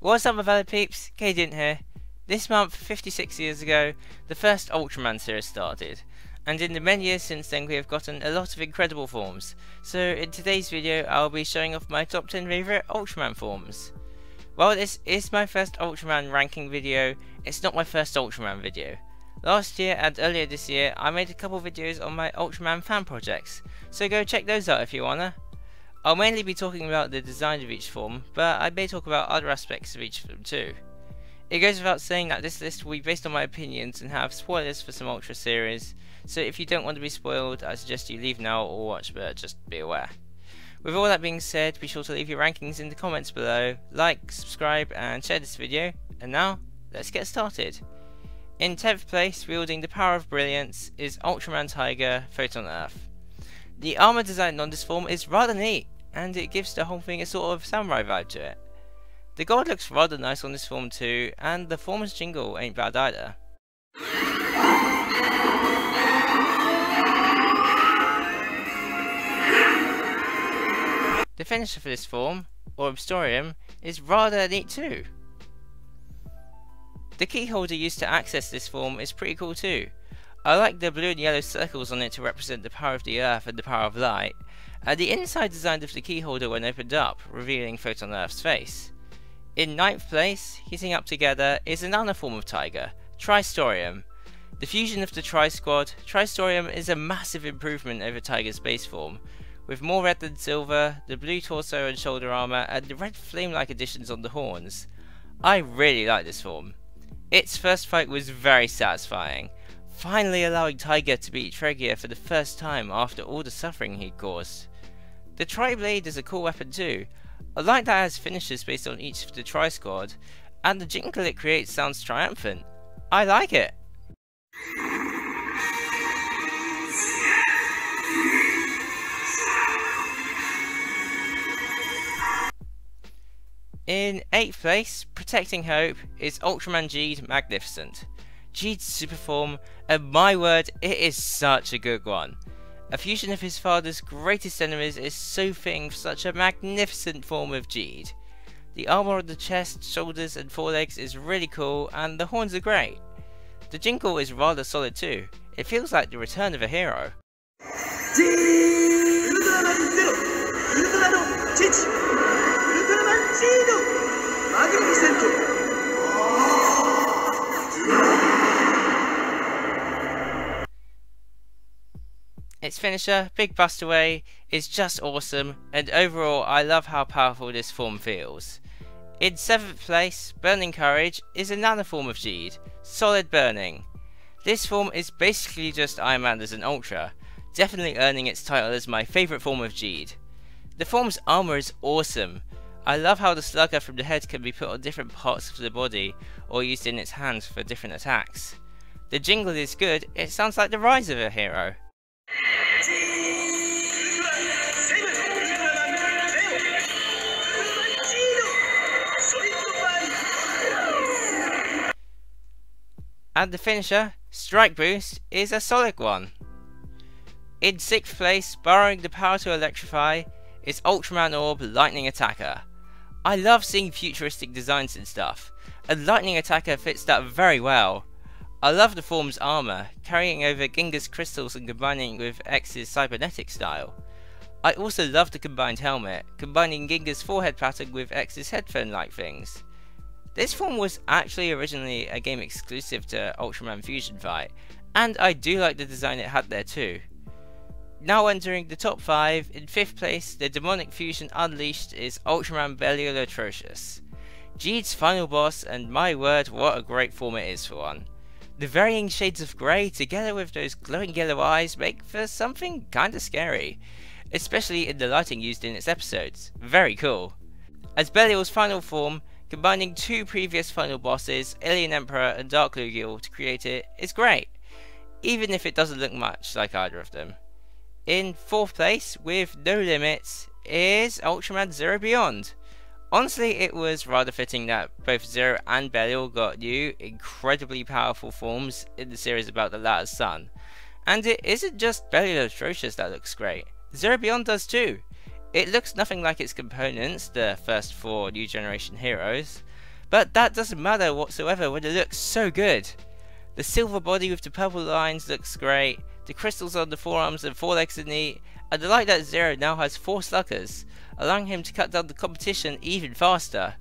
What's up my fellow peeps, Kaden here. This month, 56 years ago, the first Ultraman series started, and in the many years since then we have gotten a lot of incredible forms. So in today's video I'll be showing off my top 10 favourite Ultraman forms. While this is my first Ultraman ranking video, it's not my first Ultraman video. Last year and earlier this year I made a couple videos on my Ultraman fan projects, so go check those out if you wanna. I'll mainly be talking about the design of each form, but I may talk about other aspects of each of them too. It goes without saying that this list will be based on my opinions and have spoilers for some Ultra series, so if you don't want to be spoiled, I suggest you leave now or watch, but just be aware. With all that being said, be sure to leave your rankings in the comments below, like, subscribe and share this video, and now, let's get started. In 10th place, wielding the power of brilliance, is Ultraman Taiga, Photon Earth. The armor design on this form is rather neat, and it gives the whole thing a sort of samurai vibe to it. The god looks rather nice on this form too, and the form's jingle ain't bad either. The finisher for this form, or Obstorium, is rather neat too. The key holder used to access this form is pretty cool too. I like the blue and yellow circles on it to represent the power of the earth and the power of light, and the inside design of the key holder when opened up, revealing Photon Earth's face. In 9th place, heating up together, is another form of Taiga, Tri-Strium. The fusion of the Tri-Squad, Tri-Strium is a massive improvement over Taiga's base form, with more red than silver, the blue torso and shoulder armor, and the red flame-like additions on the horns. I really like this form. Its first fight was very satisfying, finally allowing Taiga to beat Reiga for the first time after all the suffering he'd caused. The Tri-Blade is a cool weapon too. I like that it has finishes based on each of the Tri-Squad, and the jingle it creates sounds triumphant. I like it! In 8th place, protecting hope, is Ultraman Jeed Magnificent. Jeed's super form, and my word, it is such a good one. A fusion of his father's greatest enemies is so fitting for such a magnificent form of Jeed. The armor on the chest, shoulders and forelegs is really cool, and the horns are great. The jingle is rather solid too. It feels like the return of a hero. Its finisher, Big Bust Away, is just awesome, and overall I love how powerful this form feels. In 7th place, Burning Courage is another form of Jeed, Solid Burning. This form is basically just Iron Man as an Ultra, definitely earning its title as my favourite form of Jeed. The form's armour is awesome. I love how the slugger from the head can be put on different parts of the body, or used in its hands for different attacks. The jingle is good, it sounds like the rise of a hero. And the finisher, Strike Boost, is a solid one. In 6th place, borrowing the power to electrify, is Ultraman Orb Lightning Attacker. I love seeing futuristic designs and stuff, and Lightning Attacker fits that very well. I love the form's armor, carrying over Ginga's crystals and combining it with X's cybernetic style. I also love the combined helmet, combining Ginga's forehead pattern with X's headphone-like things. This form was actually originally a game exclusive to Ultraman Fusion Fight, and I do like the design it had there too. Now entering the top 5, in 5th place, the demonic fusion unleashed is Ultraman Belial Atrocious. Jeed's final boss, and my word, what a great form it is for one. The varying shades of grey together with those glowing yellow eyes make for something kinda scary, especially in the lighting used in its episodes. Very cool. As Belial's final form, combining two previous final bosses, Alien Emperor and Dark Lugiel, to create it is great, even if it doesn't look much like either of them. In 4th place, with no limits, is Ultraman Zero Beyond. Honestly, it was rather fitting that both Zero and Belial got new, incredibly powerful forms in the series about the latter's son. And it isn't just Belial Atrocious that looks great, Zero Beyond does too. It looks nothing like its components, the first 4 new generation heroes, But that doesn't matter whatsoever when it looks so good. The silver body with the purple lines looks great, the crystals on the forearms and forelegs are neat, and I like that Zero now has 4 sluggers, allowing him to cut down the competition even faster.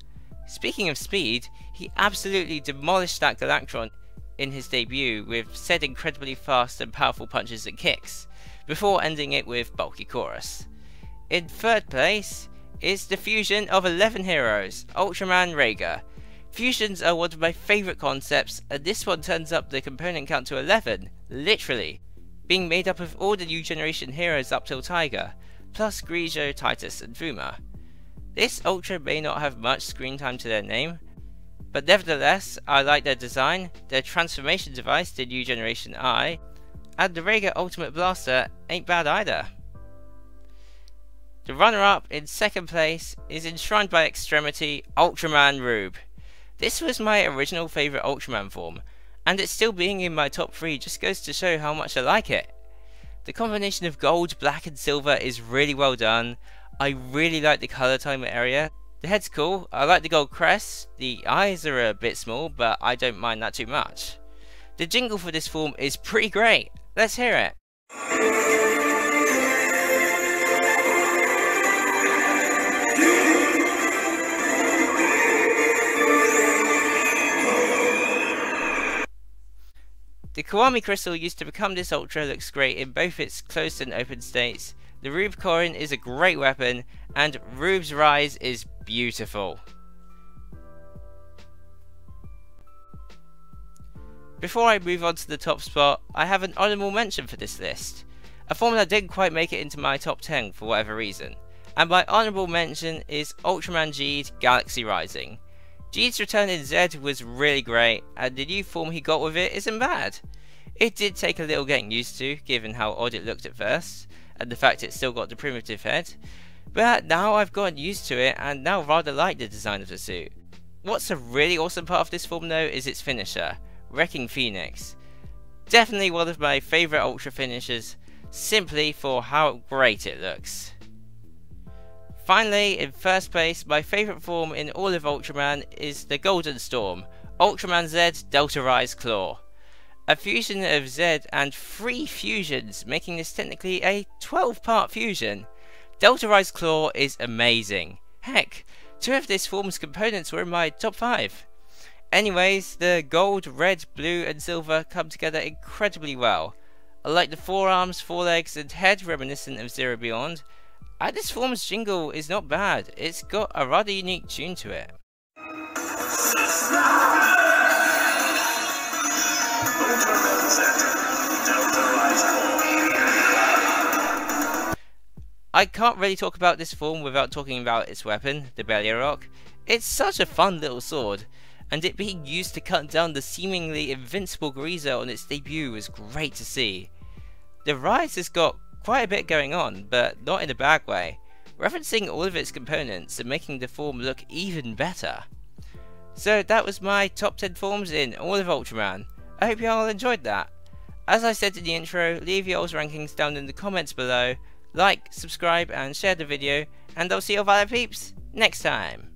Speaking of speed, he absolutely demolished that Galactron in his debut with said incredibly fast and powerful punches and kicks, before ending it with bulky chorus. In 3rd place is the fusion of 11 heroes, Ultraman Reiga. Fusions are one of my favourite concepts, and this one turns up the component count to 11, literally, being made up of all the new generation heroes up till Taiga, plus Grigio, Titus and Fuma. This Ultra may not have much screen time to their name, but nevertheless I like their design, their transformation device, the new generation Eye, and the Reiga Ultimate Blaster ain't bad either. The runner-up in 2nd place is enshrined by extremity, Ultraman Ruebe. This was my original favourite Ultraman form, and it still being in my top 3 just goes to show how much I like it. The combination of gold, black and silver is really well done. I really like the colour timer area. The head's cool, I like the gold crest, the eyes are a bit small but I don't mind that too much. The jingle for this form is pretty great, let's hear it. The Kiwami crystal used to become this Ultra looks great in both its closed and open states. The Ruebe coin is a great weapon, and Rube's rise is beautiful. Before I move on to the top spot, I have an honourable mention for this list. A form that didn't quite make it into my top 10 for whatever reason. And my honourable mention is Ultraman Geed Galaxy Rising. Geed's return in Z was really great, and the new form he got with it isn't bad. It did take a little getting used to, given how odd it looked at first, and the fact it still got the primitive head, but now I've gotten used to it and now rather like the design of the suit. What's a really awesome part of this form though is its finisher, Wrecking Phoenix. Definitely one of my favourite Ultra finishers, simply for how great it looks. Finally, in 1st place, my favourite form in all of Ultraman is the Golden Storm, Ultraman Z Delta Rise Claw. A fusion of Z and 3 fusions, making this technically a 12-part fusion. Delta Rise Claw is amazing. Heck, 2 of this form's components were in my top 5. Anyways, the gold, red, blue and silver come together incredibly well. I like the forearms, forelegs and head reminiscent of Zero Beyond. And this form's jingle is not bad, it's got a rather unique tune to it. I can't really talk about this form without talking about its weapon, the Belial. It's such a fun little sword, and it being used to cut down the seemingly invincible Greaser on its debut was great to see. The rise has got quite a bit going on, but not in a bad way, referencing all of its components and making the form look even better. So that was my top 10 forms in all of Ultraman. I hope you all enjoyed that. As I said in the intro, leave your rankings down in the comments below, like, subscribe and share the video, and I'll see you all other peeps next time.